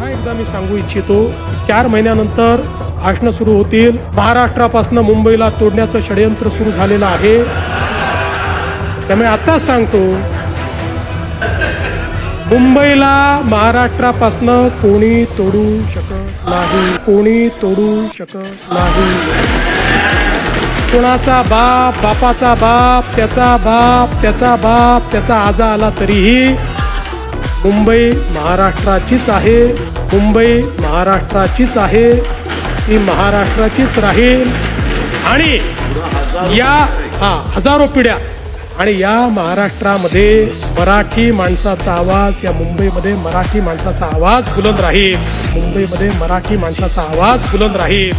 पुन्हा एकदा मी सांगू इच्छितो 4 महिन्यानंतर भाषणं सुरू होतील. महाराष्ट्रापासून मुंबईला तोडण्याचं षडयंत्र सुरू झालेलं आहे. त्यामुळे आता सांगतो, मुंबईला महाराष्ट्रापासून कोणी तोडू शकत नाही, कोणी तोडू शकत नाही. कोणाचा बाप, बापाचा बाप, त्याचा बाप, त्याचा बाप, त्याचा आजा आला तरीही मुंबई महाराष्ट्राचीच आहे. मुंबई महाराष्ट्राचीच आहे, ती महाराष्ट्राचीच राहील. आणि या हजारो पिढ्या आणि या महाराष्ट्रामध्ये मराठी माणसाचा आवाज, या मुंबईमध्ये मराठी माणसाचा आवाज बुलंद राहील. मुंबईमध्ये मराठी माणसाचा आवाज बुलंद राहील.